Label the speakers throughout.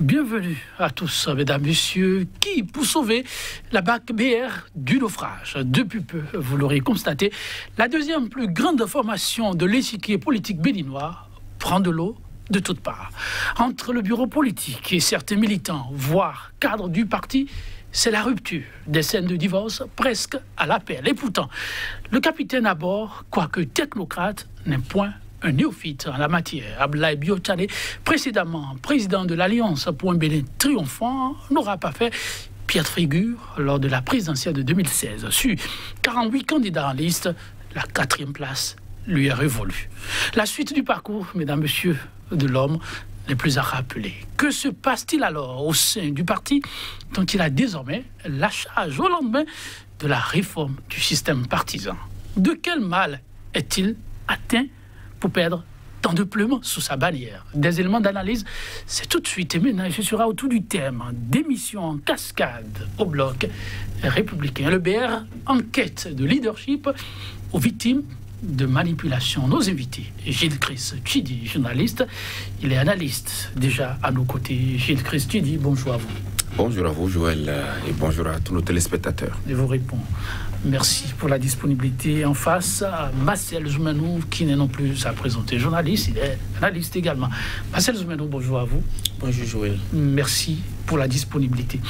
Speaker 1: Bienvenue à tous, mesdames, messieurs, qui, pour sauver la BAC BR du naufrage, depuis peu, vous l'aurez constaté, la deuxième plus grande formation de l'échiquier politique béninois prend de l'eau de toutes parts. Entre le bureau politique et certains militants, voire cadres du parti, c'est la rupture, des scènes de divorce presque à l'appel. Et pourtant, le capitaine à bord, quoique technocrate, n'est point un néophyte en la matière. Abdoulaye Biotane, précédemment président de l'Alliance pour un Bénin triomphant, n'aura pas fait piètre figure lors de la présidentielle de 2016. Sur 48 candidats en liste, la 4e place lui est révolue. La suite du parcours, mesdames, messieurs de l'homme, n'est plus à rappeler. Que se passe-t-il alors au sein du parti dont il a désormais la charge au lendemain de la réforme du système partisan? De quel mal est-il atteint pour perdre tant de plumes sous sa bannière? Des éléments d'analyse, c'est tout de suite. Et maintenant, ce sera autour du thème démission en cascade au bloc républicain. Le BR en quête de leadership aux victimes de manipulation. Nos invités, Gilles Chris Tchidi, journaliste, il est analyste déjà à nos côtés. Gilles Chris Tchidi, bonjour à vous.
Speaker 2: Bonjour à vous, Joël, et bonjour à tous nos téléspectateurs.
Speaker 1: Je vous réponds. Merci pour la disponibilité. En face, Marcel Zoumenou, qui n'est non plus à présenter, journaliste, il est analyste également. Marcel Zoumenou, bonjour à vous.
Speaker 3: Bonjour, Joël.
Speaker 1: Merci pour la disponibilité.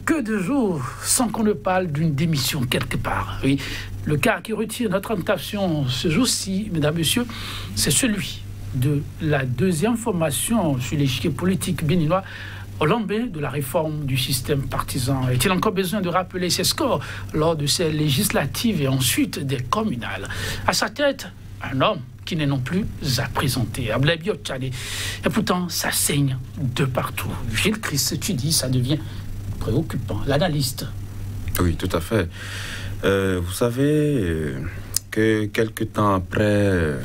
Speaker 1: Que de jours sans qu'on ne parle d'une démission quelque part. Oui, le cas qui retire notre attention ce jour-ci, mesdames, messieurs, c'est celui de la deuxième formation sur l'échiquier politique béninois au lendemain de la réforme du système partisan. Est-il encore besoin de rappeler ses scores lors de ces législatives et ensuite des communales? À sa tête, un homme qui n'est non plus à présenter, Abdoulaye Biotane. Et pourtant, ça saigne de partout. Gilles Chris, tu dis, ça devient préoccupant. L'analyste.
Speaker 2: Oui, tout à fait. Vous savez que quelque temps après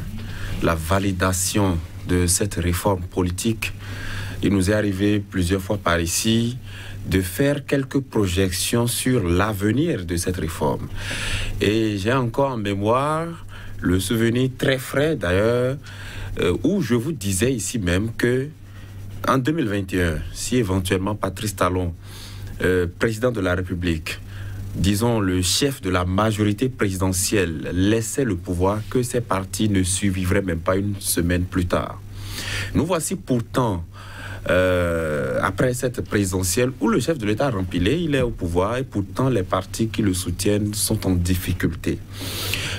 Speaker 2: la validation de cette réforme politique, il nous est arrivé plusieurs fois par ici de faire quelques projections sur l'avenir de cette réforme. Et j'ai encore en mémoire le souvenir très frais d'ailleurs, où je vous disais ici même que en 2021, si éventuellement Patrice Talon, président de la République, disons le chef de la majorité présidentielle, laissait le pouvoir, que ces partis ne survivraient même pas une semaine plus tard. Nous voici pourtant après cette présidentielle où le chef de l'État rempilé, il est au pouvoir et pourtant les partis qui le soutiennent sont en difficulté.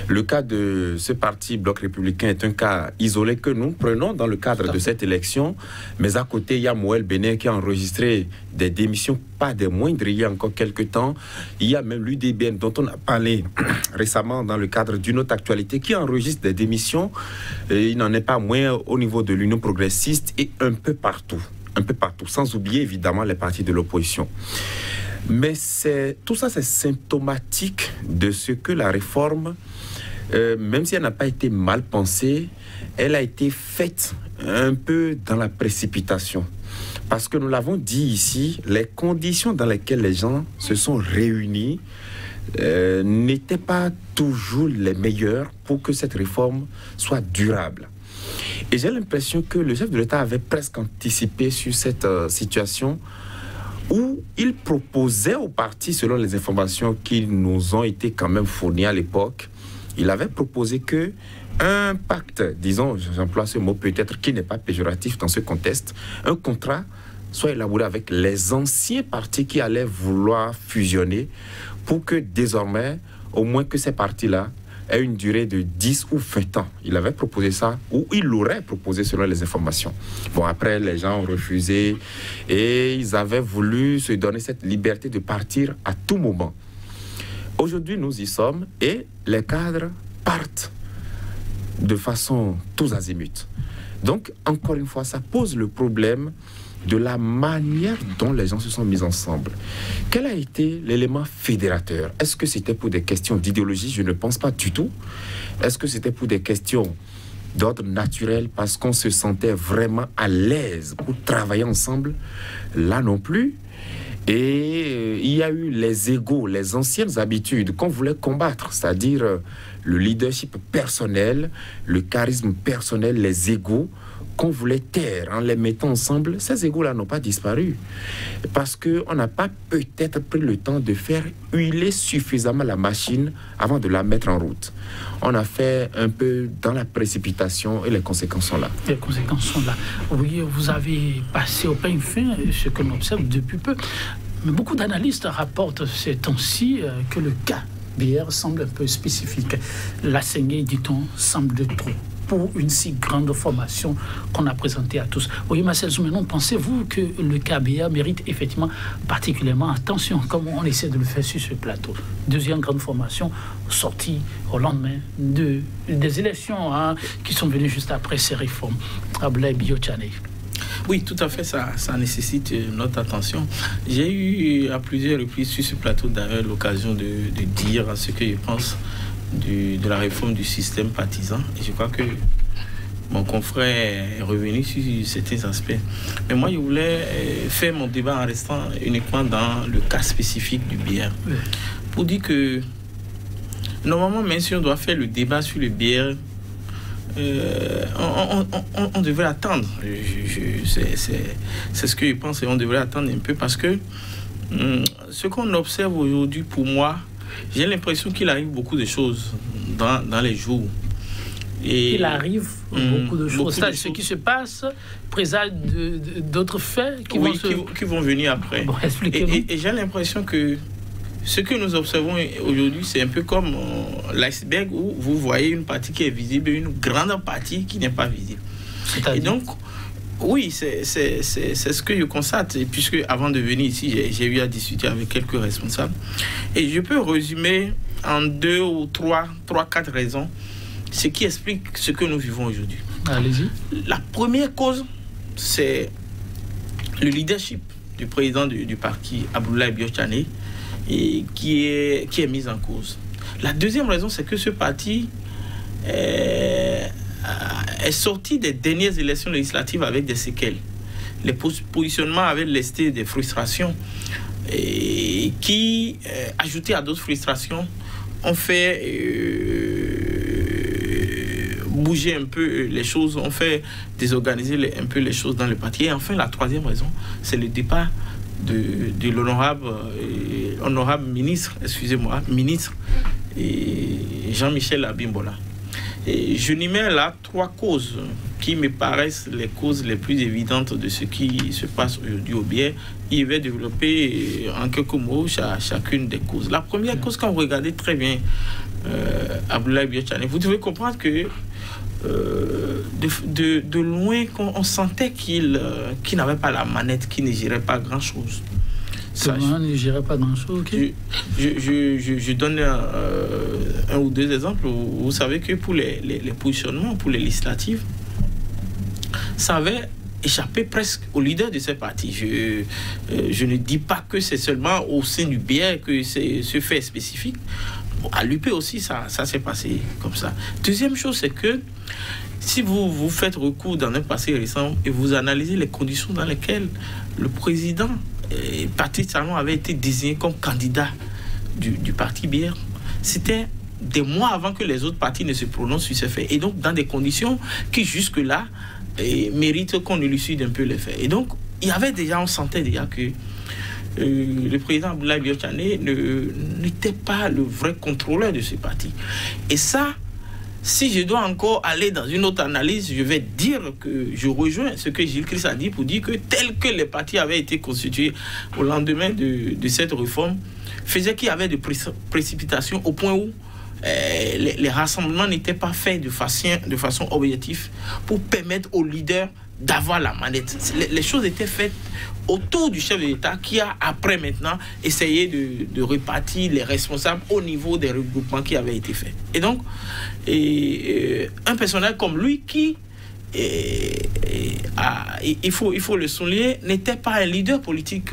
Speaker 2: Le cas de ce parti Bloc républicain est un cas isolé que nous prenons dans le cadre de cette élection, mais à côté il y a Moël Bénin qui a enregistré des démissions pas des moindres il y a encore quelques temps. Il y a même l'UDBN dont on a parlé récemment dans le cadre d'une autre actualité qui enregistre des démissions. Et il n'en est pas moins au niveau de l'Union progressiste et un peu partout, sans oublier évidemment les partis de l'opposition. Mais tout ça c'est symptomatique de ce que la réforme, même si elle n'a pas été mal pensée, elle a été faite un peu dans la précipitation. Parce que nous l'avons dit ici, les conditions dans lesquelles les gens se sont réunis n'étaient pas toujours les meilleures pour que cette réforme soit durable. Et j'ai l'impression que le chef de l'État avait presque anticipé sur cette situation où il proposait aux partis, selon les informations qui nous ont été quand même fournies à l'époque, il avait proposé que un pacte, disons, j'emploie ce mot peut-être qui n'est pas péjoratif dans ce contexte, un contrat soit élaboré avec les anciens partis qui allaient vouloir fusionner pour que désormais, au moins que ces partis-là aient une durée de 10 ou 20 ans. Il avait proposé ça, ou il l'aurait proposé selon les informations. Bon, après, les gens ont refusé et ils avaient voulu se donner cette liberté de partir à tout moment. Aujourd'hui, nous y sommes et les cadres partent de façon tous azimuts. Donc, encore une fois, ça pose le problème de la manière dont les gens se sont mis ensemble. Quel a été l'élément fédérateur? Est-ce que c'était pour des questions d'idéologie? Je ne pense pas du tout. Est-ce que c'était pour des questions d'ordre naturel parce qu'on se sentait vraiment à l'aise pour travailler ensemble? Là non plus. Et il y a eu les égos, les anciennes habitudes qu'on voulait combattre, c'est-à-dire le leadership personnel, le charisme personnel, les égos qu'on voulait taire en les mettant ensemble, ces égouts-là n'ont pas disparu. Parce qu'on n'a pas peut-être pris le temps de faire huiler suffisamment la machine avant de la mettre en route. On a fait un peu dans la précipitation et les conséquences sont là.
Speaker 1: Les conséquences sont là. Oui, vous avez passé au peigne fin ce que l'on observe depuis peu. Mais beaucoup d'analystes rapportent ces temps-ci que le cas BR semble un peu spécifique. La saignée, dit-on, semble de trop pour une si grande formation qu'on a présentée à tous. Oui, Marcel Zoumenon, pensez-vous que le cas BR mérite effectivement particulièrement attention, comme on essaie de le faire sur ce plateau? Deuxième grande formation sortie au lendemain des élections qui sont venues juste après ces réformes. Abdoulaye Biotchane.
Speaker 3: Oui, tout à fait, ça nécessite notre attention. J'ai eu à plusieurs reprises sur ce plateau d'ailleurs l'occasion de dire ce que je pense de la réforme du système partisan. Et je crois que mon confrère est revenu sur certains aspects. Mais moi, je voulais faire mon débat en restant uniquement dans le cas spécifique du BR. Pour dire que, normalement, même si on doit faire le débat sur le BR, on devrait attendre. C'est ce que je pense et on devrait attendre un peu parce que ce qu'on observe aujourd'hui, pour moi, j'ai l'impression qu'il arrive beaucoup de choses dans les jours.
Speaker 1: Et il arrive beaucoup de choses. Ce qui se passe présage d'autres faits qui
Speaker 3: vont venir après.
Speaker 1: Bon,
Speaker 3: et j'ai l'impression que ce que nous observons aujourd'hui, c'est un peu comme l'iceberg où vous voyez une partie qui est visible et une grande partie qui n'est pas visible. Et donc, oui, c'est ce que je constate. Et puisque avant de venir ici, j'ai eu à discuter avec quelques responsables. Et je peux résumer en 2 ou 3, 4 raisons ce qui explique ce que nous vivons aujourd'hui.
Speaker 1: Allez-y.
Speaker 3: La première cause, c'est le leadership du président du parti, Abdoulaye Biotchane, et qui est mise en cause. La deuxième raison, c'est que ce parti est sorti des dernières élections législatives avec des séquelles. Les positionnements avaient laissé des frustrations et qui, ajoutés à d'autres frustrations, ont fait bouger un peu les choses, ont fait désorganiser un peu les choses dans le parti. Et enfin, la troisième raison, c'est le départ de l'honorable ministre, ministre Jean-Michel Abimbola. Et je n'y mets là 3 causes qui me paraissent les causes les plus évidentes de ce qui se passe aujourd'hui au BR. Il va développer en quelques mots chacune des causes. La première cause, quand vous regardez très bien Abdoulaye Biotchane, vous devez comprendre que de loin, on sentait qu'il n'avait pas la manette, qu'il ne gérait pas grand-chose.
Speaker 1: Ne gérait pas grand-chose, ok.
Speaker 3: Je donne un ou deux exemples. Vous savez que pour les positionnements, pour les législatives, ça avait échappé presque au leader de ces partis. Je ne dis pas que c'est seulement au sein du BR que c'est ce fait spécifique. Bon, à l'UP aussi, ça s'est passé comme ça. Deuxième chose, c'est que si vous faites recours dans un passé récent et vous analysez les conditions dans lesquelles le président Patrice Talon avait été désigné comme candidat du parti BR, c'était des mois avant que les autres partis ne se prononcent sur ces faits. Et donc, dans des conditions qui, jusque-là, méritent qu'on élucide un peu les faits. Et donc, il y avait déjà, on sentait déjà que le président Abdoulaye Biotchane n'était pas le vrai contrôleur de ce parti. Et ça, si je dois encore aller dans une autre analyse, je vais dire que je rejoins ce que Gilles Christ a dit pour dire que tel que les partis avaient été constitués au lendemain de cette réforme, faisait qu'il y avait de précipitation au point où les rassemblements n'étaient pas faits de façon objective pour permettre aux leaders d'avoir la manette. Les choses étaient faites autour du chef de l'État qui a après maintenant essayé de répartir les responsables au niveau des regroupements qui avaient été faits. Et donc, un personnage comme lui qui, il faut le souligner, n'était pas un leader politique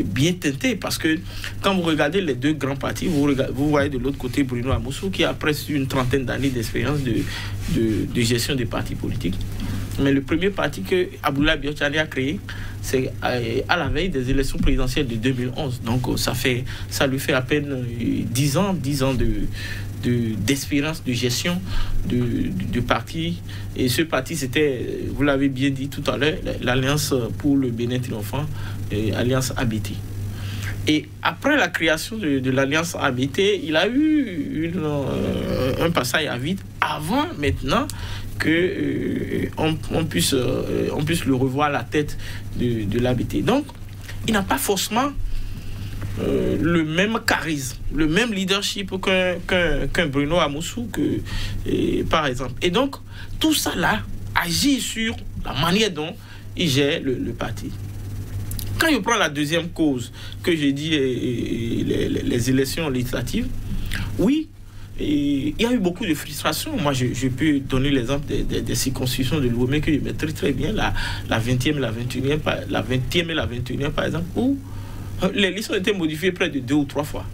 Speaker 3: bien teinté, parce que quand vous regardez les deux grands partis, vous voyez de l'autre côté Bruno Amoussou qui a presque une trentaine d'années d'expérience de gestion des partis politiques. Mais le premier parti que Abdoulaye Biotchane a créé, c'est à la veille des élections présidentielles de 2011. Donc ça lui fait à peine 10 ans d'expérience de gestion du parti. Et ce parti, c'était, vous l'avez bien dit tout à l'heure, l'Alliance pour le Bénin triomphant, Alliance ABT. Et après la création de l'Alliance ABT, il a eu un passage à vide avant maintenant qu'on puisse le revoir à la tête de l'ABT. Donc, il n'a pas forcément le même charisme, le même leadership qu'un Bruno Amoussou, par exemple. Et donc, tout ça là agit sur la manière dont il gère le parti. Quand je prends la deuxième cause que j'ai dit, les élections législatives, oui, il y a eu beaucoup de frustration. Moi, je peux donner l'exemple des circonscriptions de Lomé que je maîtrise très bien, la 20e et la 21e, par exemple, où les listes ont été modifiées près de 2 ou 3 fois.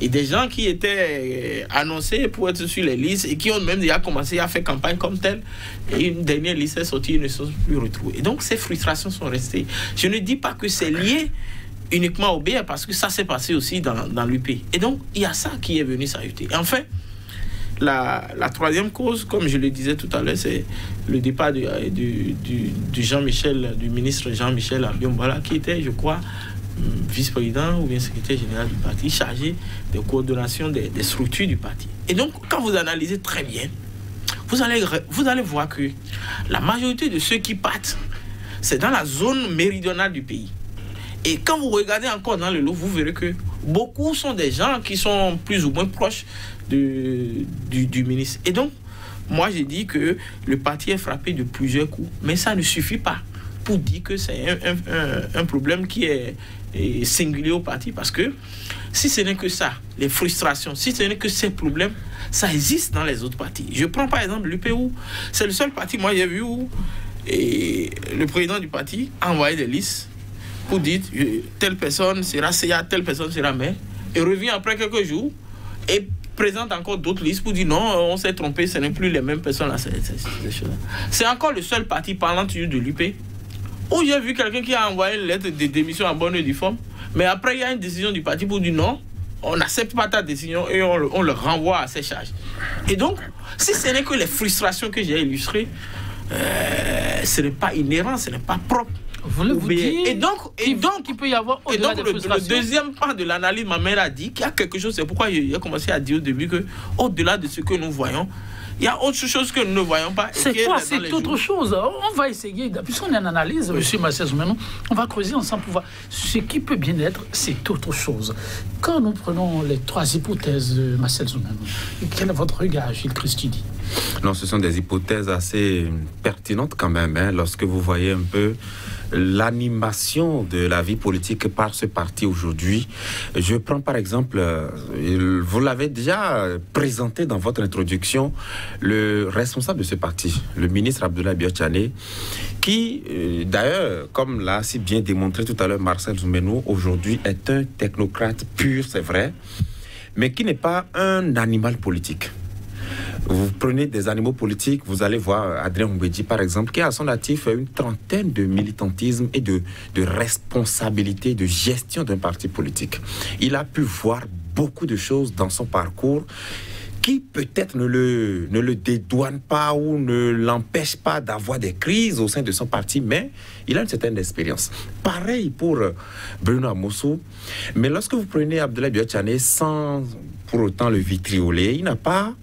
Speaker 3: Et des gens qui étaient annoncés pour être sur les listes et qui ont même déjà commencé à faire campagne comme telle, et une dernière liste est sortie, ils ne sont plus retrouvés. Et donc, ces frustrations sont restées. Je ne dis pas que c'est lié uniquement au BR, parce que ça s'est passé aussi dans l'UP. Et donc, il y a ça qui est venu s'ajouter. Et enfin, la troisième cause, comme je le disais tout à l'heure, c'est le départ du ministre Jean-Michel Abiombala, qui était, je crois, vice-président ou bien secrétaire général du parti, chargé de coordination des structures du parti. Et donc, quand vous analysez très bien, vous allez voir que la majorité de ceux qui partent, c'est dans la zone méridionale du pays. Et quand vous regardez encore dans le lot, vous verrez que beaucoup sont des gens qui sont plus ou moins proches du ministre. Et donc, moi, j'ai dit que le parti est frappé de plusieurs coups, mais ça ne suffit pas pour dire que c'est un problème qui est singulier au parti, parce que si ce n'est que ça, les frustrations, si ce n'est que ces problèmes, ça existe dans les autres partis. Je prends par exemple l'UPU, c'est le seul parti, moi j'ai vu où le président du parti a envoyé des listes pour dire telle personne sera CA, telle personne sera maire, et revient après quelques jours et présente encore d'autres listes pour dire non, on s'est trompé, ce n'est plus les mêmes personnes là. C'est encore le seul parti parlant toujours de l'UP où j'ai vu quelqu'un qui a envoyé une lettre de démission en bonne et due forme, mais après il y a une décision du parti pour dire non, on n'accepte pas ta décision et on le renvoie à ses charges. Et donc, si ce n'est que les frustrations que j'ai illustrées, ce n'est pas inhérent, ce n'est pas propre.
Speaker 1: Vous dites,
Speaker 3: et donc,
Speaker 1: il peut y avoir au-delà des frustrations.
Speaker 3: Le deuxième part de l'analyse, ma mère a dit qu'il y a quelque chose, c'est pourquoi j'ai commencé à dire au début que au-delà de ce que nous voyons, il y a autre chose que nous ne voyons pas.
Speaker 1: C'est quoi? C'est autre chose. On va essayer, puisqu'on est en analyse, oui. M. Marcel Soumenou, on va creuser ensemble pour voir ce qui peut bien être, c'est autre chose. Quand nous prenons les 3 hypothèses de Marcel Soumenou, quel est votre regard, Gilles Christidi?
Speaker 2: Non, ce sont des hypothèses assez pertinentes quand même, hein, lorsque vous voyez un peu l'animation de la vie politique par ce parti aujourd'hui. Je prends par exemple, vous l'avez déjà présenté dans votre introduction, le responsable de ce parti, le ministre Abdoulaye Biotchane, qui d'ailleurs, comme l'a si bien démontré tout à l'heure Marcel Soumenou, aujourd'hui est un technocrate pur, c'est vrai, mais qui n'est pas un animal politique. Vous prenez des animaux politiques, vous allez voir Adrien Mbedji, par exemple, qui a à son actif une trentaine de militantisme et de responsabilité, de gestion d'un parti politique. Il a pu voir beaucoup de choses dans son parcours qui peut-être ne le dédouane pas ou ne l'empêche pas d'avoir des crises au sein de son parti, mais il a une certaine expérience. Pareil pour Bruno Amoussou, mais lorsque vous prenez Abdoulaye Biotchane sans pour autant le vitrioler, il n'a pas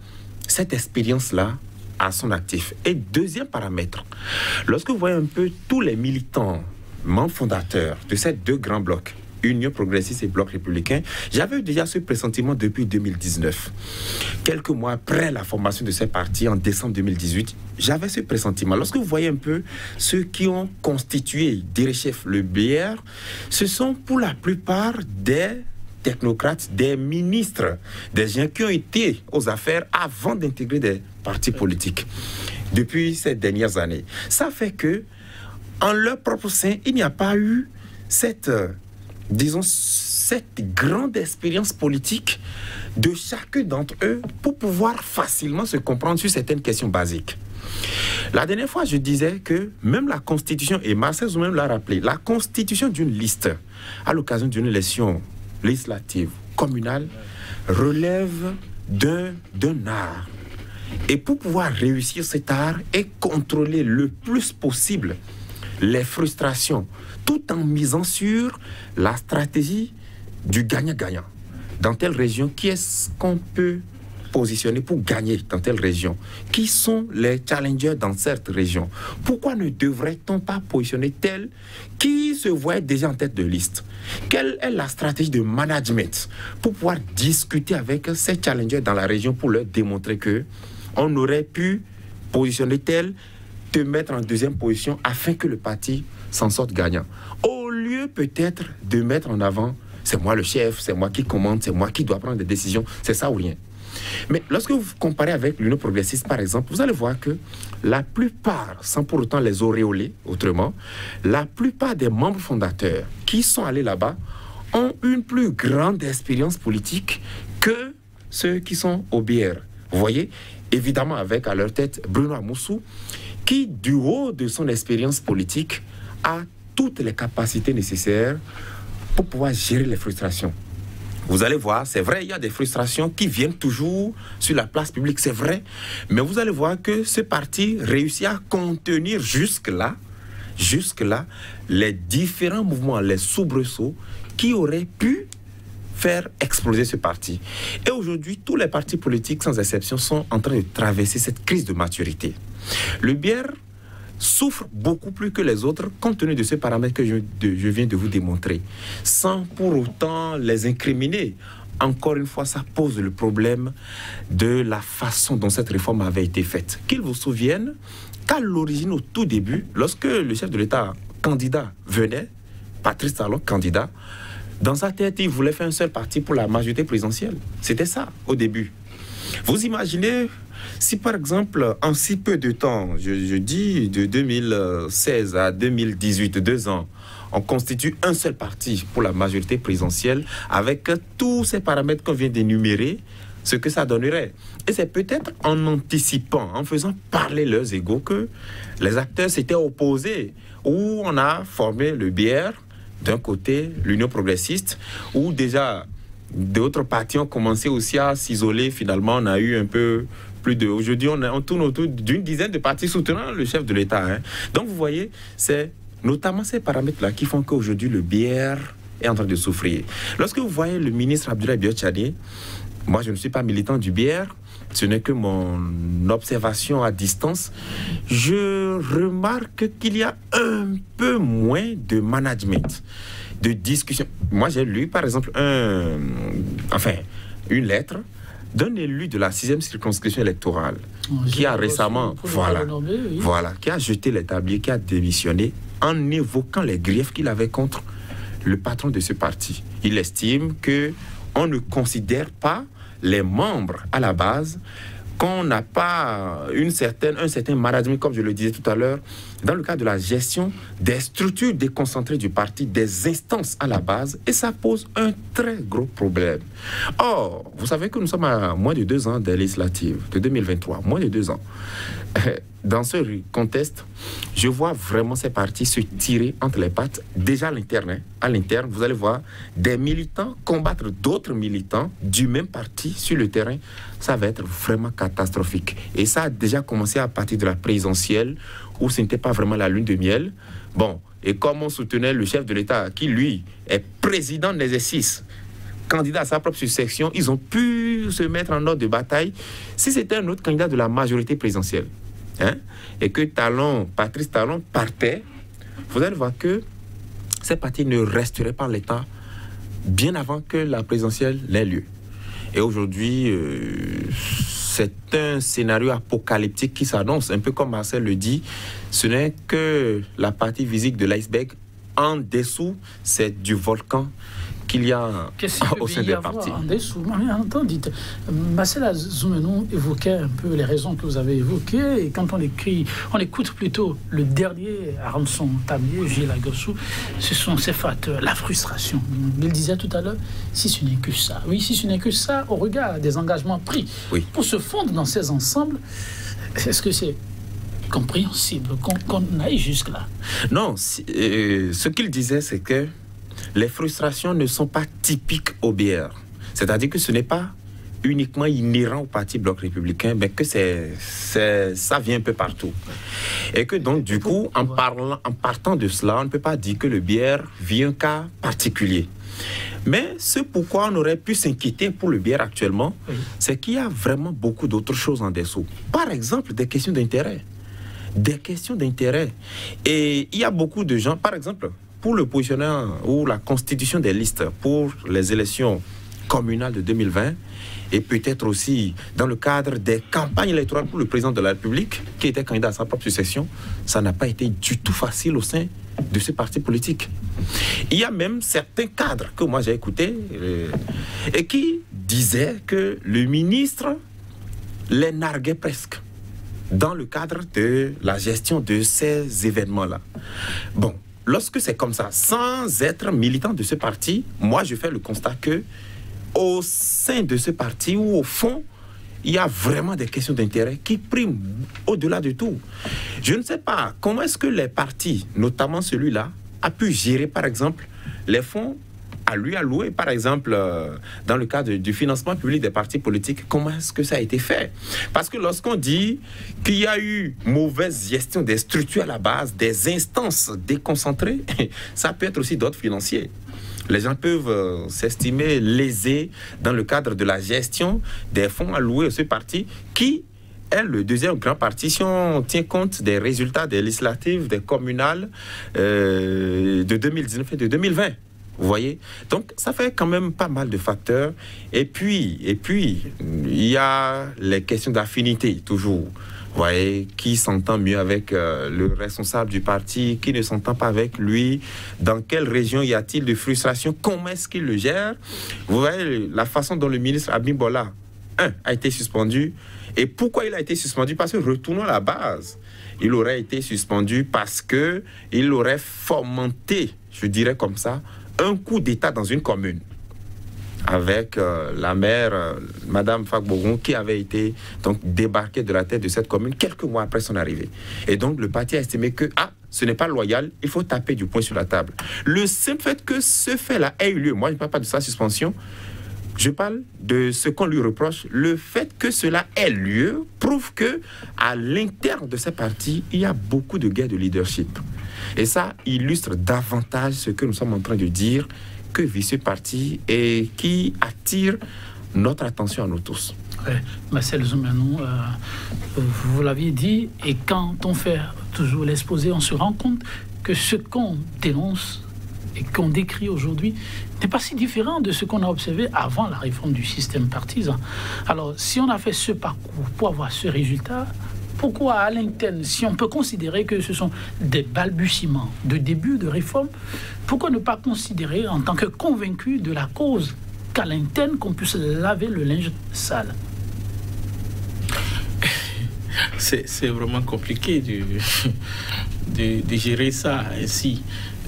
Speaker 2: cette expérience-là à son actif. Et deuxième paramètre, lorsque vous voyez un peu tous les militants, membres fondateurs de ces 2 grands blocs, Union progressiste et Bloc républicain, j'avais eu déjà ce pressentiment depuis 2019. Quelques mois après la formation de ces partis, en décembre 2018, j'avais ce pressentiment. Lorsque vous voyez un peu ceux qui ont constitué Direchef le BR, ce sont pour la plupart des technocrates, des ministres, des gens qui ont été aux affaires avant d'intégrer des partis politiques depuis ces dernières années. Ça fait que, en leur propre sein, il n'y a pas eu cette, disons, cette grande expérience politique de chacun d'entre eux pour pouvoir facilement se comprendre sur certaines questions basiques. La dernière fois, je disais que même la Constitution, et Marcel Soumenou l'a rappelé, la constitution d'une liste à l'occasion d'une élection législative communale relève d'un art. Et pour pouvoir réussir cet art et contrôler le plus possible les frustrations, tout en misant sur la stratégie du gagnant-gagnant. Dans telle région, qui est-ce qu'on peut positionner pour gagner dans telle région? Qui sont les challengers dans cette région? Pourquoi ne devrait-on pas positionner tel qui se voit déjà en tête de liste? Quelle est la stratégie de management pour pouvoir discuter avec ces challengers dans la région pour leur démontrer que on aurait pu positionner tel, te mettre en deuxième position afin que le parti s'en sorte gagnant? Au lieu peut-être de mettre en avant, c'est moi le chef, c'est moi qui commande, c'est moi qui dois prendre des décisions, c'est ça ou rien. Mais lorsque vous comparez avec l'Union progressiste, par exemple, vous allez voir que la plupart, sans pour autant les auréoler autrement, la plupart des membres fondateurs qui sont allés là-bas ont une plus grande expérience politique que ceux qui sont au BR. Vous voyez, évidemment avec à leur tête Bruno Amoussou, qui du haut de son expérience politique a toutes les capacités nécessaires pour pouvoir gérer les frustrations. Vous allez voir, c'est vrai, il y a des frustrations qui viennent toujours sur la place publique, c'est vrai. Mais vous allez voir que ce parti réussit à contenir jusque-là, les différents mouvements, les soubresauts qui auraient pu faire exploser ce parti. Et aujourd'hui, tous les partis politiques, sans exception, sont en train de traverser cette crise de maturité. Le BR souffre beaucoup plus que les autres compte tenu de ces paramètres que je viens de vous démontrer, sans pour autant les incriminer. Encore une fois, ça pose le problème de la façon dont cette réforme avait été faite. Qu'ils vous souviennent qu'à l'origine, au tout début, lorsque le chef de l'État candidat venait, Patrice Talon candidat, dans sa tête, il voulait faire un seul parti pour la majorité présidentielle. C'était ça, au début. Vous imaginez si par exemple, en si peu de temps, je dis de 2016 à 2018, 2 ans, on constitue un seul parti pour la majorité présidentielle avec tous ces paramètres qu'on vient d'énumérer, ce que ça donnerait. Et c'est peut-être en anticipant, en faisant parler leurs égos que les acteurs s'étaient opposés, où on a formé le BR, d'un côté l'Union progressiste, où déjà d'autres partis ont commencé aussi à s'isoler. Finalement, on a eu un peu plus de... Aujourd'hui, on tourne autour d'une dizaine de partis soutenant le chef de l'État. Hein. Donc, vous voyez, c'est notamment ces paramètres-là qui font qu'aujourd'hui, le BR est en train de souffrir. Lorsque vous voyez le ministre Abdoulaye Biotchani, moi, je ne suis pas militant du BR, ce n'est que mon observation à distance, je remarque qu'il y a un peu moins de management, de discussion. Moi, j'ai lu, par exemple, une lettre d'un élu de la 6e circonscription électorale qui a récemment, qui a jeté les tabliers, qui a démissionné en évoquant les griefs qu'il avait contre le patron de ce parti. Il estime qu'on ne considère pas les membres à la base, qu'on n'a pas un certain management, comme je le disais tout à l'heure, dans le cadre de la gestion des structures déconcentrées du parti, des instances à la base, et ça pose un très gros problème. Or, vous savez que nous sommes à moins de 2 ans des législatives de 2023, moins de 2 ans. Dans ce contexte, je vois vraiment ces partis se tirer entre les pattes, déjà à l'interne, vous allez voir des militants combattre d'autres militants du même parti sur le terrain. Ça va être vraiment catastrophique. Et ça a déjà commencé à partir de la présidentielle, où ce n'était pas vraiment la lune de miel. Bon, et comme on soutenait le chef de l'État, qui lui est président d'exercice, candidat à sa propre succession, ils ont pu se mettre en ordre de bataille. Si c'était un autre candidat de la majorité présidentielle, et que Patrice Talon partait, vous allez voir que ces partis ne resteraient pas en l'État bien avant que la présidentielle n'ait lieu. Et aujourd'hui, c'est un scénario apocalyptique qui s'annonce, un peu comme Marcel le dit. Ce n'est que la partie visible de l'iceberg. En dessous, c'est du volcan qu'il y a au sein des partis.
Speaker 1: En dessous, Marcel Zoumenou évoquait un peu les raisons que vous avez évoquées, et quand on écoute plutôt le dernier Aronson Tablier, Gilles Agossou, ce sont ces facteurs, la frustration. Il disait tout à l'heure, si ce n'est que ça. Oui, si ce n'est que ça, au regard des engagements pris pour se fondre dans ces ensembles, est-ce que c'est compréhensible qu'on aille jusque-là?
Speaker 2: Non, ce qu'il disait, c'est que les frustrations ne sont pas typiques au BR. C'est-à-dire que ce n'est pas uniquement inhérent au parti Bloc républicain, mais que ça vient un peu partout. Et que donc, du coup, en partant de cela, on ne peut pas dire que le bière vit un cas particulier. Mais ce pourquoi on aurait pu s'inquiéter pour le bière actuellement, c'est qu'il y a vraiment beaucoup d'autres choses en dessous. Par exemple, des questions d'intérêt. Des questions d'intérêt. Et il y a beaucoup de gens, par exemple, pour le positionnement ou la constitution des listes pour les élections communales de 2020, et peut-être aussi dans le cadre des campagnes électorales pour le président de la République, qui était candidat à sa propre succession, ça n'a pas été du tout facile au sein de ce parti politique. Il y a même certains cadres que moi j'ai écoutés et qui disaient que le ministre les narguait presque dans le cadre de la gestion de ces événements-là. Bon, lorsque c'est comme ça, sans être militant de ce parti, moi je fais le constat que au sein de ce parti ou au fond, il y a vraiment des questions d'intérêt qui priment au-delà de tout. Je ne sais pas comment est-ce que les partis, notamment celui-là, a pu gérer par exemple les fonds à lui alloués, par exemple dans le cadre du financement public des partis politiques. Comment est-ce que ça a été fait? Parce que lorsqu'on dit qu'il y a eu mauvaise gestion des structures à la base, des instances déconcentrées, ça peut être aussi d'autres financiers. Les gens peuvent s'estimer lésés dans le cadre de la gestion des fonds alloués à ce parti qui est le deuxième grand parti si on tient compte des résultats des législatives, des communales de 2019 et de 2020. Vous voyez? Donc, ça fait quand même pas mal de facteurs. Et puis, il y a les questions d'affinité, toujours. Vous voyez, qui s'entend mieux avec le responsable du parti, qui ne s'entend pas avec lui, dans quelle région y a-t-il de frustration, comment est-ce qu'il le gère. Vous voyez la façon dont le ministre Abimbola a été suspendu. Et pourquoi il a été suspendu? Parce que, retournons à la base, il aurait été suspendu parce qu'il aurait fomenté, je dirais comme ça, un coup d'État dans une commune. Avec la maire, Madame Fagbogon, qui avait été donc débarquée de la tête de cette commune quelques mois après son arrivée. Et donc le parti a estimé que ce n'est pas loyal, il faut taper du poing sur la table. Le simple fait que ce fait-là ait eu lieu, moi je ne parle pas de sa suspension, je parle de ce qu'on lui reproche. Le fait que cela ait lieu prouve que à l'interne de ce parti, il y a beaucoup de guerres de leadership. Et ça illustre davantage ce que nous sommes en train de dire, que vit ce parti et qui attire notre attention à nous tous.
Speaker 1: Ouais, Marcel Zoumanou, vous l'aviez dit, et quand on fait toujours l'exposé, on se rend compte que ce qu'on dénonce et qu'on décrit aujourd'hui n'est pas si différent de ce qu'on a observé avant la réforme du système partisan. Alors, si on a fait ce parcours pour avoir ce résultat, pourquoi à l'interne, si on peut considérer que ce sont des balbutiements de début de réforme, pourquoi ne pas considérer en tant que convaincu de la cause qu'à l'interne qu'on puisse laver le linge sale?
Speaker 3: C'est vraiment compliqué de gérer ça ainsi.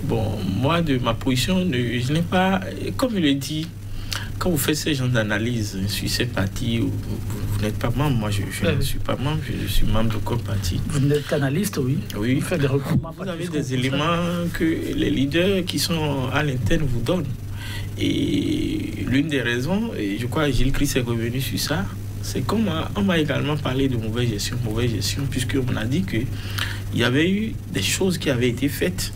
Speaker 3: Bon, moi, de ma position, je n'ai pas, comme je le dis, quand vous faites ces genres d'analyse sur ces partis, vous n'êtes pas membre. Moi, je ne suis pas membre, je suis membre d'aucun parti.
Speaker 1: Vous n'êtes qu'analyste, oui.
Speaker 3: Oui.
Speaker 1: Vous faites des recours.
Speaker 3: Vous avez des éléments que les leaders qui sont à l'interne vous donnent. Et l'une des raisons, et je crois que Gilles Christ est revenu sur ça, c'est qu'on m'a également parlé de mauvaise gestion, puisqu'on a dit qu'il y avait eu des choses qui avaient été faites.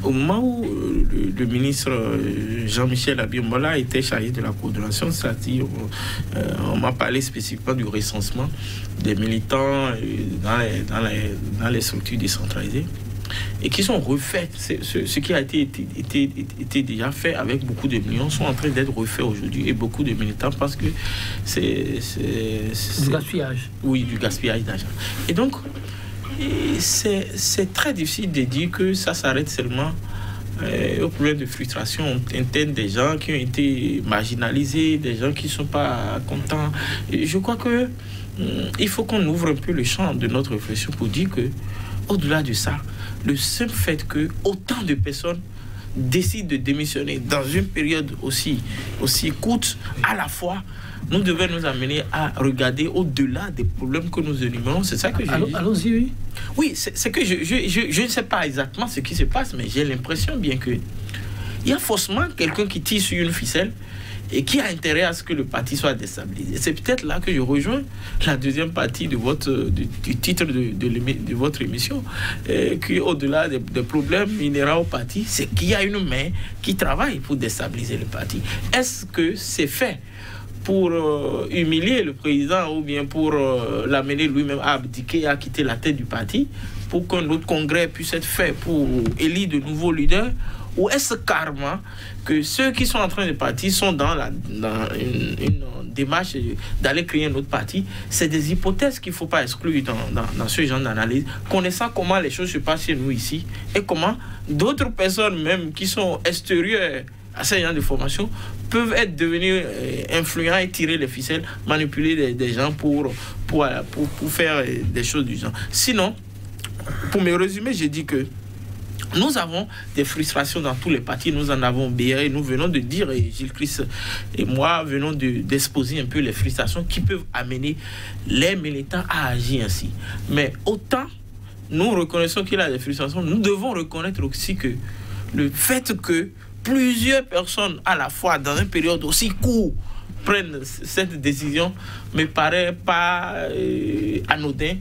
Speaker 3: Au moment où le ministre Jean-Michel Abimbola était chargé de la coordination, c'est-à-dire on m'a parlé spécifiquement du recensement des militants dans les structures décentralisées et qui sont refaits. Ce qui a été déjà fait avec beaucoup de millions sont en train d'être refaits aujourd'hui, et beaucoup de militants parce que c'est
Speaker 1: du gaspillage.
Speaker 3: Oui, du gaspillage d'argent. Et donc c'est très difficile de dire que ça s'arrête seulement au problème de frustration interne des gens qui ont été marginalisés, des gens qui ne sont pas contents. Et je crois que il faut qu'on ouvre un peu le champ de notre réflexion pour dire que, au-delà de ça, le simple fait que autant de personnes décident de démissionner dans une période aussi courte, à la fois, nous devons nous amener à regarder au-delà des problèmes que nous énumérons. C'est ça que je dis.
Speaker 1: Allons-y, oui.
Speaker 3: Oui, c'est que je ne sais pas exactement ce qui se passe, mais j'ai l'impression bien que il y a forcément quelqu'un qui tire sur une ficelle et qui a intérêt à ce que le parti soit déstabilisé. C'est peut-être là que je rejoins la deuxième partie de du titre de votre émission, qu'au-delà des problèmes inhérents au parti, c'est qu'il y a une main qui travaille pour déstabiliser le parti. Est-ce que c'est fait pour humilier le président ou bien pour l'amener lui-même à abdiquer, à quitter la tête du parti, pour qu'un autre congrès puisse être fait pour élire de nouveaux leaders? Ou est-ce carrément que ceux qui sont en train de partir sont dans une démarche d'aller créer un autre parti? C'est des hypothèses qu'il ne faut pas exclure dans ce genre d'analyse, connaissant comment les choses se passent chez nous ici et comment d'autres personnes même qui sont extérieures à ce genre de formation peuvent être devenus influents et tirer les ficelles, manipuler des gens pour faire des choses du genre. Sinon, pour me résumer, j'ai dit que nous avons des frustrations dans tous les partis. Nous en avons BR, nous venons de dire, et Gilles Christ et moi venons d'exposer un peu les frustrations qui peuvent amener les militants à agir ainsi. Mais autant nous reconnaissons qu'il y a des frustrations, nous devons reconnaître aussi que le fait que plusieurs personnes à la fois dans une période aussi courte prennent cette décision me paraît pas anodin,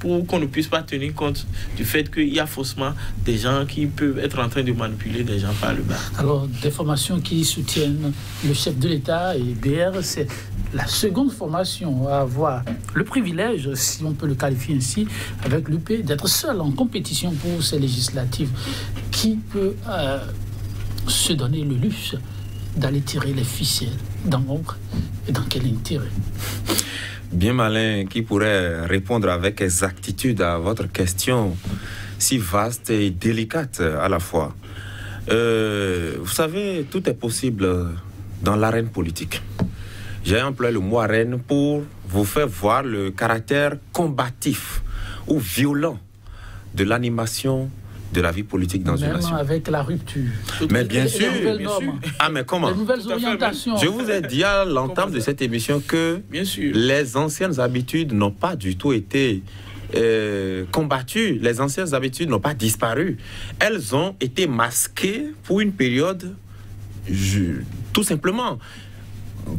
Speaker 3: pour qu'on ne puisse pas tenir compte du fait qu'il y a faussement des gens qui peuvent être en train de manipuler des gens par le bas.
Speaker 1: Alors, des formations qui soutiennent le chef de l'État et BR, c'est la seconde formation à avoir le privilège, si on peut le qualifier ainsi, avec l'UP, d'être seul en compétition pour ces législatives. Qui peut se donner le luxe d'aller tirer les ficelles dans l'ombre et dans quel intérêt?
Speaker 2: Bien malin qui pourrait répondre avec exactitude à votre question si vaste et délicate à la fois. Vous savez, tout est possible dans l'arène politique. J'ai employé le mot arène pour vous faire voir le caractère combatif ou violent de l'animation de la vie politique dans une nation.
Speaker 1: Même avec la rupture.
Speaker 2: Mais bien sûr. Ah, mais comment?
Speaker 1: Les nouvelles orientations.
Speaker 2: Je vous ai dit à l'entame de cette émission que les anciennes habitudes n'ont pas du tout été combattues. Les anciennes habitudes n'ont pas disparu. Elles ont été masquées pour une période, tout simplement,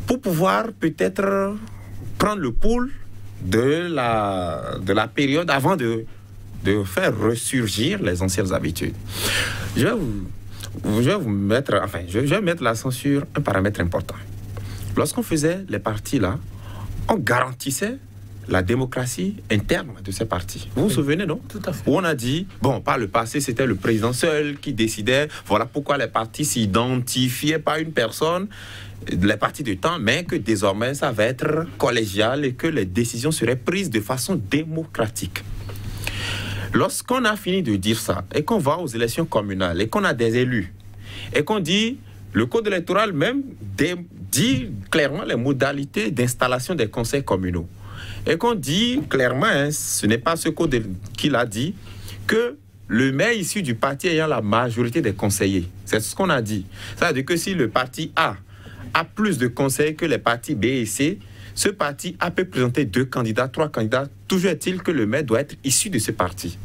Speaker 2: pour pouvoir peut-être prendre le pouls de la période avant de faire ressurgir les anciennes habitudes. Je vais mettre l'accent sur un paramètre important. Lorsqu'on faisait les partis là, on garantissait la démocratie interne de ces partis. Vous vous souvenez, non?
Speaker 1: Tout à fait.
Speaker 2: Où on a dit, bon, par le passé, c'était le président seul qui décidait. Voilà pourquoi les partis s'identifiaient pas une personne, les partis de temps, mais que désormais, ça va être collégial et que les décisions seraient prises de façon démocratique. Lorsqu'on a fini de dire ça, et qu'on va aux élections communales, et qu'on a des élus, et qu'on dit, le code électoral même dit clairement les modalités d'installation des conseils communaux, et qu'on dit clairement, ce n'est pas ce code qu'il a dit, que le maire issu du parti ayant la majorité des conseillers, c'est ce qu'on a dit. Ça veut dire que si le parti A a plus de conseillers que les partis B et C, ce parti A peut présenter 2 candidats, 3 candidats. Toujours est-il que le maire doit être issu de ce parti.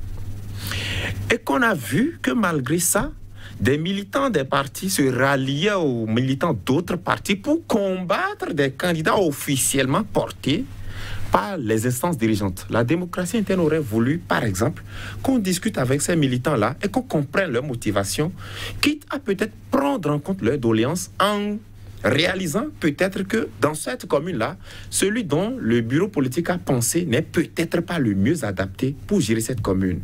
Speaker 2: Et qu'on a vu que malgré ça, des militants des partis se ralliaient aux militants d'autres partis pour combattre des candidats officiellement portés par les instances dirigeantes. La démocratie interne aurait voulu, par exemple, qu'on discute avec ces militants-là et qu'on comprenne leur motivation, quitte à peut-être prendre en compte leurs doléances en réalisant peut-être que dans cette commune-là, celui dont le bureau politique a pensé n'est peut-être pas le mieux adapté pour gérer cette commune.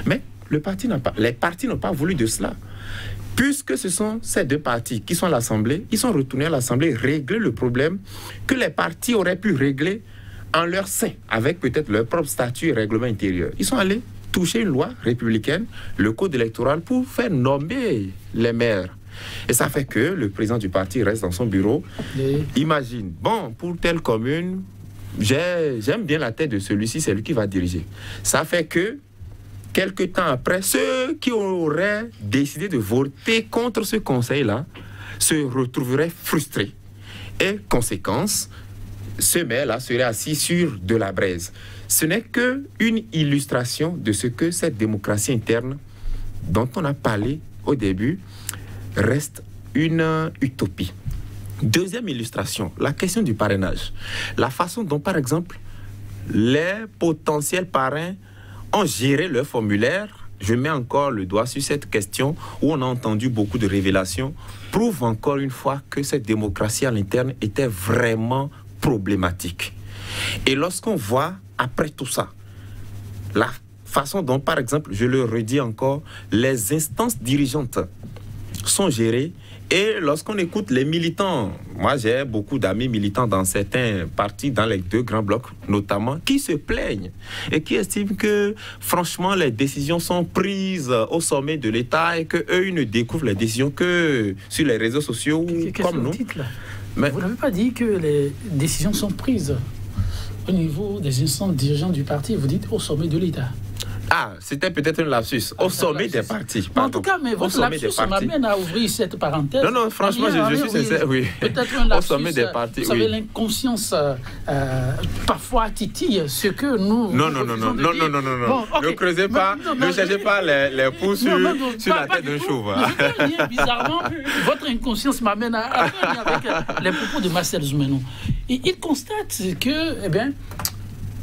Speaker 2: Mais les partis n'ont pas voulu de cela. Puisque ce sont ces 2 partis qui sont à l'Assemblée, ils sont retournés à l'Assemblée régler le problème que les partis auraient pu régler en leur sein, avec peut-être leur propre statut et règlement intérieur. Ils sont allés toucher une loi républicaine, le code électoral, pour faire nommer les maires. Et ça fait que le président du parti reste dans son bureau. Imagine, bon, pour telle commune, j'aime bien la tête de celui-ci, c'est lui qui va diriger. Ça fait que, quelque temps après, ceux qui auraient décidé de voter contre ce conseil-là se retrouveraient frustrés. Et conséquence, ce maire-là serait assis sur de la braise. Ce n'est qu'une illustration de ce que cette démocratie interne dont on a parlé au début reste une utopie. Deuxième illustration, la question du parrainage. La façon dont, par exemple, les potentiels parrains ont géré leur formulaire, je mets encore le doigt sur cette question où on a entendu beaucoup de révélations, prouve encore une fois que cette démocratie à l'interne était vraiment problématique. Et lorsqu'on voit, après tout ça, la façon dont, par exemple, je le redis encore, les instances dirigeantes sont gérées. Et lorsqu'on écoute les militants, moi j'ai beaucoup d'amis militants dans certains partis, dans les deux grands blocs notamment, qui se plaignent et qui estiment que franchement les décisions sont prises au sommet de l'État et qu'eux ils ne découvrent les décisions que sur les réseaux sociaux comme nous.
Speaker 1: Mais vous n'avez pas dit que les décisions sont prises au niveau des instances dirigeantes du parti, vous dites au sommet de l'État.
Speaker 2: Ah, c'était peut-être un lapsus. Au sommet des partis.
Speaker 1: En tout cas, mais votre lapsus m'amène à ouvrir cette parenthèse.
Speaker 2: Non, non, franchement, je suis sincère, oui.
Speaker 1: Peut-être un lapsus.
Speaker 2: Au sommet des partis,
Speaker 1: vous savez, l'inconscience parfois titille ce que nous...
Speaker 2: Non. Bon, okay. Ne creusez pas, ne cherchez pas les pouces sur la tête d'un chauve.
Speaker 1: Bizarrement, votre inconscience m'amène à venir avec les propos de Marcel Zoumenou. Et il constate que, eh bien,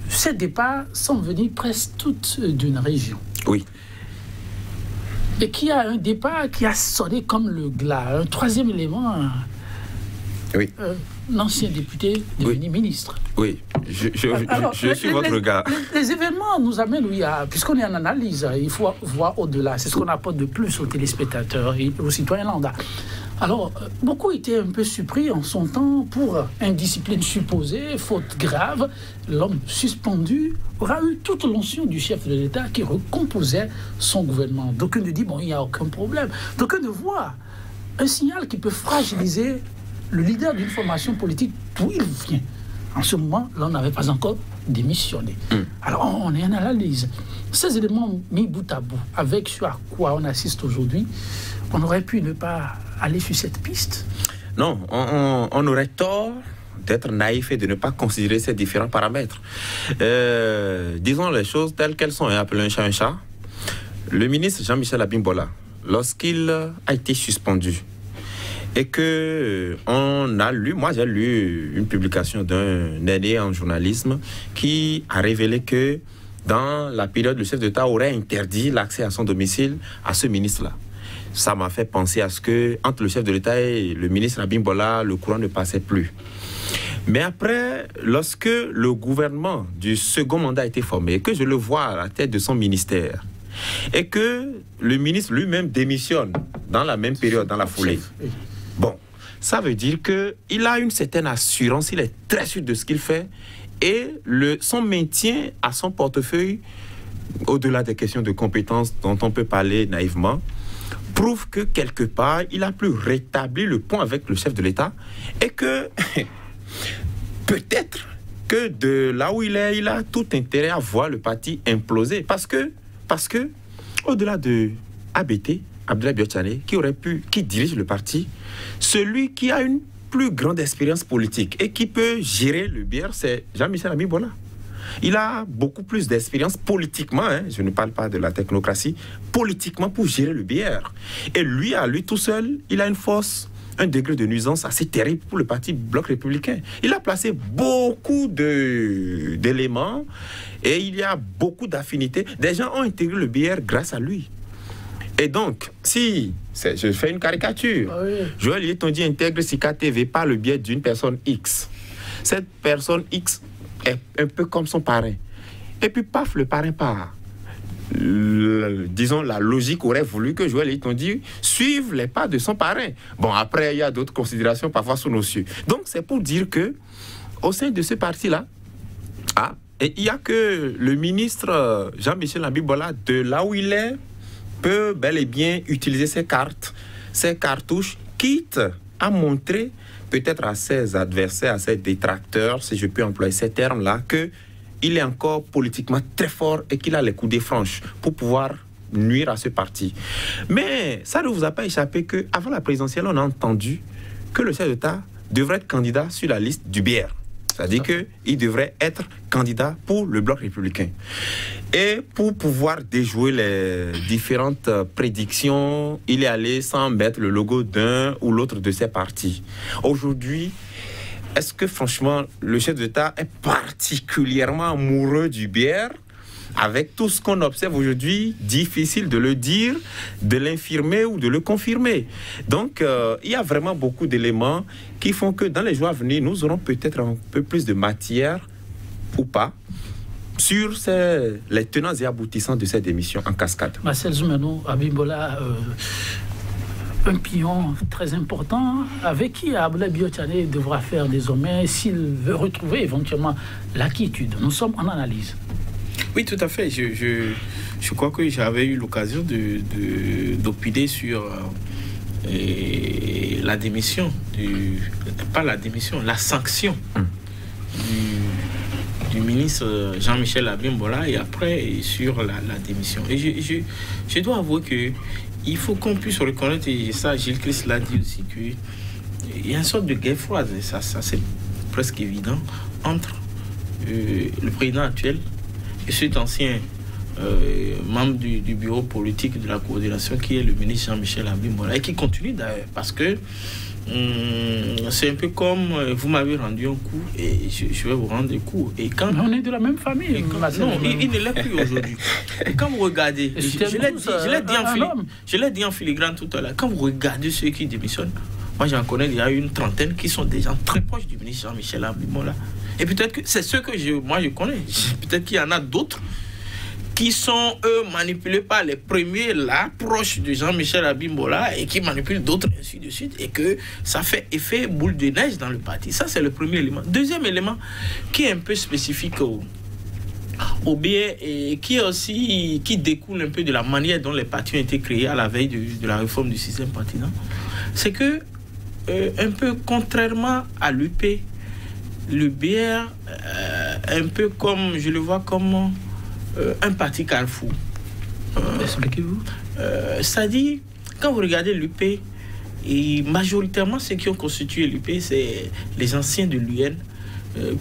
Speaker 1: ces départs sont venus presque toutes d'une région.
Speaker 2: Oui.
Speaker 1: Et qui a un départ qui a sonné comme le glas. Un troisième élément,
Speaker 2: oui.
Speaker 1: L'ancien député devenu ministre.
Speaker 2: Oui, je suis votre regard.
Speaker 1: Les événements nous amènent, oui, puisqu'on est en analyse, il faut voir au-delà. C'est ce qu'on apporte de plus aux téléspectateurs et aux citoyens lambda. Alors, beaucoup étaient un peu surpris en son temps pour indiscipline supposée, faute grave. L'homme suspendu aura eu toute l'onction du chef de l'État qui recomposait son gouvernement. D'aucuns ne disent, bon, il n'y a aucun problème. D'aucuns ne voient un signal qui peut fragiliser le leader d'une formation politique d'où il vient. En ce moment, l'on n'avait pas encore démissionné. Alors, on est en analyse. Ces éléments mis bout à bout, avec ce à quoi on assiste aujourd'hui, on aurait pu ne pas aller sur cette piste.
Speaker 2: Non, on aurait tort d'être naïf et de ne pas considérer ces différents paramètres. Disons les choses telles qu'elles sont, et appelons un chat. Le ministre Jean-Michel Abimbola, lorsqu'il a été suspendu, et que on a lu, moi j'ai lu une publication d'un aîné en journalisme qui a révélé que dans la période, le chef d'État aurait interdit l'accès à son domicile à ce ministre-là. Ça m'a fait penser à ce que entre le chef de l'État et le ministre Abimbola, le courant ne passait plus. Mais après, lorsque le gouvernement du second mandat a été formé, et que je le vois à la tête de son ministère, et que le ministre lui-même démissionne dans la même période, dans la foulée, bon, ça veut dire qu'il a une certaine assurance, il est très sûr de ce qu'il fait, et son maintien à son portefeuille, au-delà des questions de compétences dont on peut parler naïvement, prouve que quelque part, il a pu rétablir le pont avec le chef de l'État, et que peut-être que de là où il est, il a tout intérêt à voir le parti imploser, parce que au-delà de ABT, Abdoulaye Biotchane, qui dirige le parti, celui qui a une plus grande expérience politique et qui peut gérer le bière, c'est Jean-Michel Abimbola. Il a beaucoup plus d'expérience politiquement, hein, je ne parle pas de la technocratie, politiquement pour gérer le bière. Et lui, à lui tout seul, il a une force, un degré de nuisance assez terrible pour le parti Bloc républicain. Il a placé beaucoup d'éléments et il y a beaucoup d'affinités. Des gens ont intégré le bière grâce à lui. Et donc, si je fais une caricature, Joël Yetondy intègre Sika TV par le biais d'une personne X. Cette personne X est un peu comme son parrain. Et puis, paf, le parrain part. Disons, la logique aurait voulu que Joël Yetondy suive les pas de son parrain. Bon, après, il y a d'autres considérations parfois sous nos cieux. Donc, c'est pour dire que au sein de ce parti-là, il n'y a que le ministre Jean-Michel Abimbola, de là où il est, peut bel et bien utiliser ses cartes, ses cartouches, quitte à montrer peut-être à ses adversaires, à ses détracteurs, si je peux employer ces termes-là, qu'il est encore politiquement très fort et qu'il a les coups des franches pour pouvoir nuire à ce parti. Mais ça ne vous a pas échappé qu'avant la présidentielle, on a entendu que le chef d'État devrait être candidat sur la liste du BR. C'est-à-dire qu'il devrait être candidat pour le Bloc républicain. Et pour pouvoir déjouer les différentes prédictions, il est allé sans mettre le logo d'un ou l'autre de ses partis. Aujourd'hui, est-ce que franchement, le chef d'État est particulièrement amoureux du BR? Avec tout ce qu'on observe aujourd'hui, difficile de le dire, de l'infirmer ou de le confirmer. Donc, il y a vraiment beaucoup d'éléments qui font que dans les jours à venir, nous aurons peut-être un peu plus de matière, ou pas, sur les tenants et aboutissants de cette émission en cascade.
Speaker 1: Marcel Zoumeno, Abimbola, un pion très important avec qui Abdoulaye Biotane devra faire désormais s'il veut retrouver éventuellement la quiétude. Nous sommes en analyse.
Speaker 3: Oui, tout à fait. Je crois que j'avais eu l'occasion d'opiner sur la démission, pas la démission, la sanction du ministre Jean-Michel Abimbola et après sur la démission. Et je dois avouer qu'il faut qu'on puisse reconnaître, et ça Gilles Christ l'a dit aussi, qu'il y a une sorte de guerre froide, et ça c'est presque évident, entre le président actuel et cet ancien membre du bureau politique de la coordination qui est le ministre Jean-Michel Abimbola et qui continue d'ailleurs parce que c'est un peu comme vous m'avez rendu un coup et je vais vous rendre un coup. Et quand
Speaker 1: on est de la même famille.
Speaker 3: Non, il ne l'est plus aujourd'hui. Et quand vous regardez, je l'ai dit en filigrane tout à l'heure, quand vous regardez ceux qui démissionnent, moi j'en connais il y a une trentaine qui sont des gens très proches du ministre Jean-Michel Abimbola. Et peut-être que c'est ceux que moi je connais. Peut-être qu'il y en a d'autres qui sont, eux, manipulés par les premiers, là, proches de Jean-Michel Abimbola, et qui manipulent d'autres, ainsi de suite, et que ça fait effet boule de neige dans le parti. Ça, c'est le premier élément. Deuxième élément, qui est un peu spécifique au BR, et qui découle un peu de la manière dont les partis ont été créés à la veille de la réforme du système partisan, c'est que, un peu contrairement à l'UP, le BR, un peu comme, je le vois comme un parti carrefour.
Speaker 1: Expliquez-vous.
Speaker 3: C'est-à-dire, quand vous regardez l'UP, et majoritairement ceux qui ont constitué l'UP, c'est les anciens de l'UN,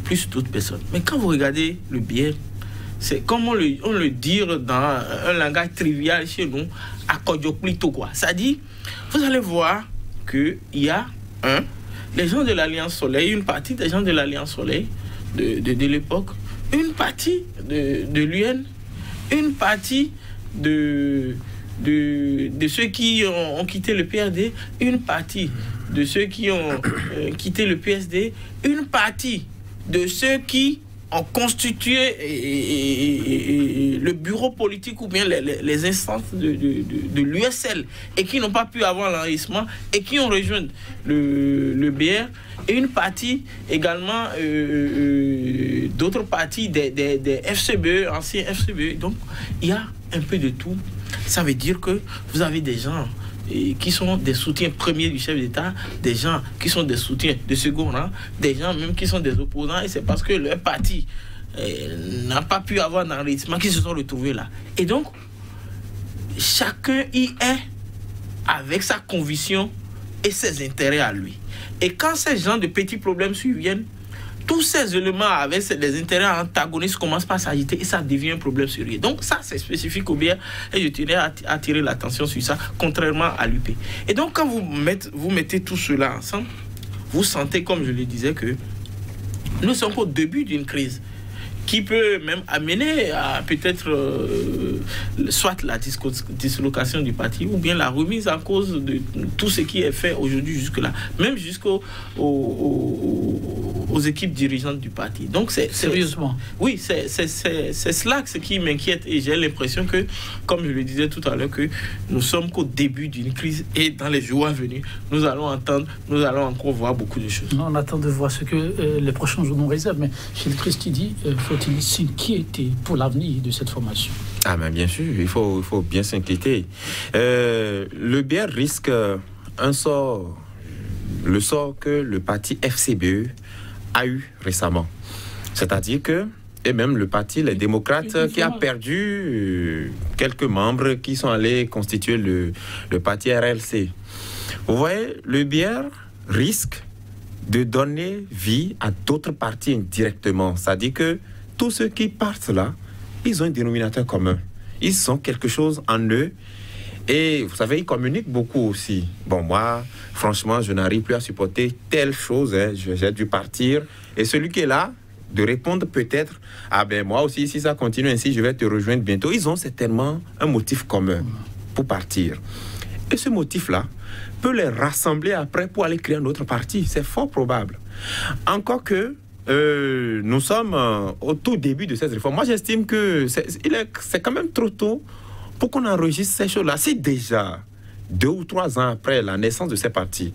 Speaker 3: plus d'autres personnes. Mais quand vous regardez le BR, c'est comme on le dit dans un langage trivial chez nous, à Kodjoklito, quoi. C'est-à-dire, vous allez voir qu'il y a les gens de l'Alliance Soleil, une partie des gens de l'Alliance Soleil de l'époque, une partie de l'UN, une partie de ceux qui ont quitté le PRD, une partie de ceux qui ont quitté le PSD, une partie de ceux qui ont constitué le bureau politique ou bien les instances de l'USL et qui n'ont pas pu avoir l'enregistrement et qui ont rejoint le BR, et une partie également d'autres parties des FCBE, anciens FCBE. Donc il y a un peu de tout. Ça veut dire que vous avez des gens qui sont des soutiens premiers du chef d'État, des gens qui sont des soutiens de second rang, des gens même qui sont des opposants, et c'est parce que leur parti n'a pas pu avoir d'enregistrement qu'ils se sont retrouvés là. Et donc, chacun y est avec sa conviction et ses intérêts à lui. Et quand ces gens de petits problèmes surviennent, tous ces éléments avec les intérêts antagonistes commencent par s'agiter et ça devient un problème sérieux. Donc ça, c'est spécifique au BR et je tenais à attirer l'attention sur ça, contrairement à l'UP. Et donc quand vous mettez tout cela ensemble, vous sentez, comme je le disais, que nous sommes au début d'une crise qui peut même amener à peut-être soit la dislocation du parti ou bien la remise en cause de tout ce qui est fait aujourd'hui jusque-là, même jusqu'aux équipes dirigeantes du parti. Donc
Speaker 1: sérieusement.
Speaker 3: Oui, c'est cela ce qui m'inquiète et j'ai l'impression que, comme je le disais tout à l'heure, que nous sommes qu'au début d'une crise et dans les jours à venir, nous allons encore voir beaucoup de choses.
Speaker 1: On attend de voir ce que les prochains jours nous réservent, mais chez le Christi dit, faut-il s'inquiéter pour l'avenir de cette formation?
Speaker 2: Ah ben bien sûr, il faut bien s'inquiéter. Le BR risque le sort que le parti FCBE a eu récemment. C'est-à-dire que, et même le parti, les démocrates, qui a perdu quelques membres qui sont allés constituer le parti RLC. Vous voyez, le BR risque de donner vie à d'autres partis indirectement. C'est-à-dire que tous ceux qui partent là, ils ont un dénominateur commun. Ils ont quelque chose en eux. Et vous savez, ils communiquent beaucoup aussi. Bon, moi, franchement, je n'arrive plus à supporter telle chose. Hein. J'ai dû partir. Et celui qui est là, de répondre peut-être, ah ben moi aussi, si ça continue ainsi, je vais te rejoindre bientôt. Ils ont certainement un motif commun pour partir. Et ce motif-là peut les rassembler après pour aller créer un autre parti. C'est fort probable. Encore que nous sommes au tout début de cette réforme. Moi, j'estime que c'est quand même trop tôt pour qu'on enregistre ces choses-là. Si déjà, 2 ou 3 ans après la naissance de ces partis,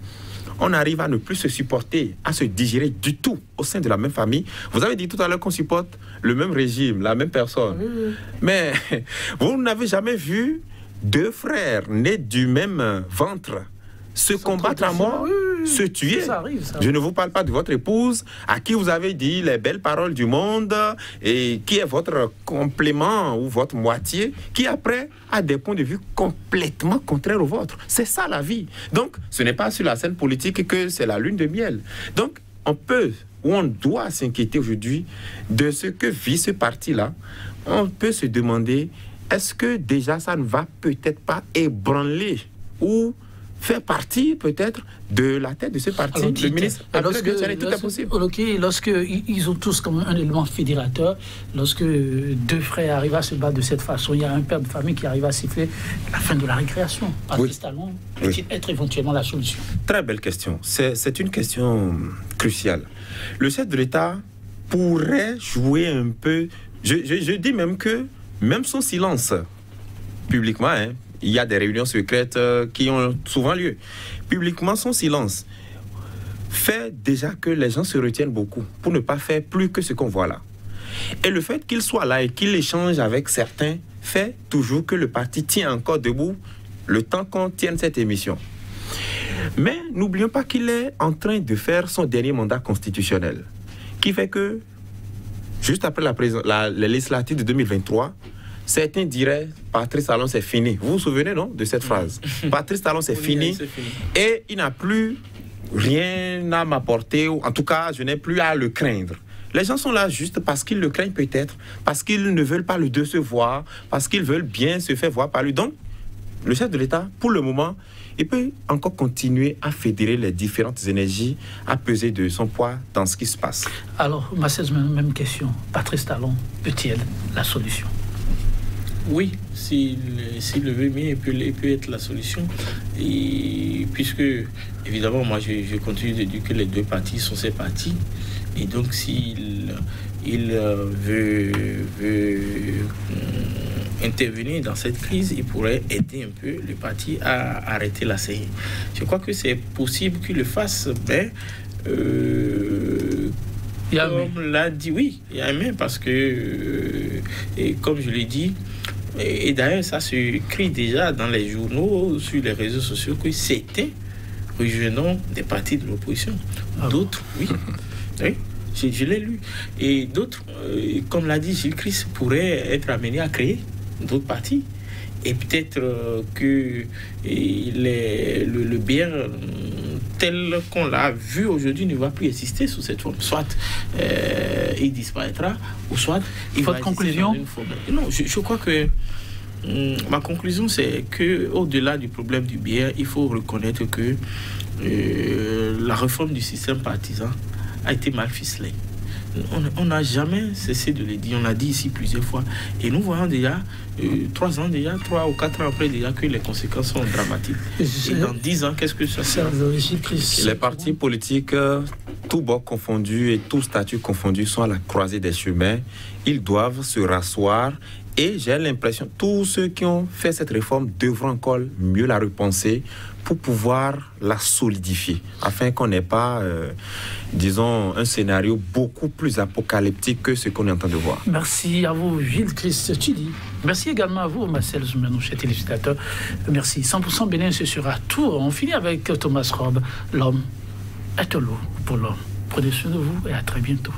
Speaker 2: on arrive à ne plus se supporter, à se digérer du tout au sein de la même famille. Vous avez dit tout à l'heure qu'on supporte le même régime, la même personne. Mais vous n'avez jamais vu 2 frères nés du même ventre se combattre à mort, se tuer.
Speaker 1: Ça arrive.
Speaker 2: Je ne vous parle pas de votre épouse, à qui vous avez dit les belles paroles du monde, et qui est votre complément ou votre moitié, qui après a des points de vue complètement contraires aux vôtres. C'est ça la vie. Donc, ce n'est pas sur la scène politique que c'est la lune de miel. Donc, on peut ou on doit s'inquiéter aujourd'hui de ce que vit ce parti-là. On peut se demander, est-ce que déjà ça ne va peut-être pas ébranler ou faire partie peut-être de la tête de ce parti, alors, le ministre. Tout est possible.
Speaker 1: Lorsque ils ont tous comme un élément fédérateur, lorsque 2 frères arrivent à se battre de cette façon, il y a un père de famille qui arrive à siffler la fin de la récréation. Patrice Talon peut-il être éventuellement la solution?
Speaker 2: Très belle question. C'est une question cruciale. Le chef de l'État pourrait jouer un peu. Je dis même que même son silence publiquement, hein, il y a des réunions secrètes qui ont souvent lieu. Publiquement, son silence fait déjà que les gens se retiennent beaucoup pour ne pas faire plus que ce qu'on voit là. Et le fait qu'il soit là et qu'il échange avec certains fait toujours que le parti tient encore debout le temps qu'on tienne cette émission. Mais n'oublions pas qu'il est en train de faire son dernier mandat constitutionnel, qui fait que, juste après la législative de 2023, certains diraient Patrice Talon c'est fini. Vous vous souvenez, non, de cette phrase? Patrice Talon c'est fini et il n'a plus rien à m'apporter, ou en tout cas je n'ai plus à le craindre. Les gens sont là juste parce qu'ils le craignent peut-être, parce qu'ils ne veulent pas le décevoir, parce qu'ils veulent bien se faire voir par lui. Donc le chef de l'État, pour le moment, il peut encore continuer à fédérer les différentes énergies, à peser de son poids dans ce qui se passe.
Speaker 1: Alors, Marcel, même question. Patrice Talon peut-il la solution?
Speaker 3: Oui, s'il le veut bien, il peut être la solution. Et puisque, évidemment, moi, je continue de dire que les 2 partis sont ses partis. Et donc, s'il veut intervenir dans cette crise, il pourrait aider un peu le parti à arrêter la saignée. Je crois que c'est possible qu'il le fasse, mais... comme l'a dit, oui, il y a un mais parce que, et comme je l'ai dit, et d'ailleurs ça se crie déjà dans les journaux, sur les réseaux sociaux, que c'était rejoignant des partis de l'opposition. D'autres, oui, oui, je l'ai lu. Et d'autres, comme l'a dit Gilles Christ, pourraient être amenés à créer d'autres partis. Et peut-être que le BR tel qu'on l'a vu aujourd'hui ne va plus exister sous cette forme. Soit il disparaîtra, ou soit il va exister dans une forme. Non, je crois que ma conclusion, c'est qu'au-delà du problème du BR, il faut reconnaître que la réforme du système partisan a été mal ficelée. On n'a jamais cessé de le dire, on l'a dit ici plusieurs fois. Et nous voyons déjà, 3 ans déjà, 3 ou 4 ans après déjà, que les conséquences sont dramatiques. Et dans 10 ans, qu'est-ce que ça sert?
Speaker 2: Les partis politiques, tous bords confondus et tous statuts confondus, sont à la croisée des chemins. Ils doivent se rasseoir. Et j'ai l'impression que tous ceux qui ont fait cette réforme devront encore mieux la repenser pour pouvoir la solidifier, afin qu'on n'ait pas, disons, un scénario beaucoup plus apocalyptique que ce qu'on est en train de voir.
Speaker 1: Merci à vous, Gilles Christ Chidi. Merci également à vous, Marcel Zoumenou, cher téléspectateur. Merci. 100% Bénin, ce sera tout. On finit avec Thomas Robb, l'homme est l'eau pour l'homme. Prenez soin de vous et à très bientôt.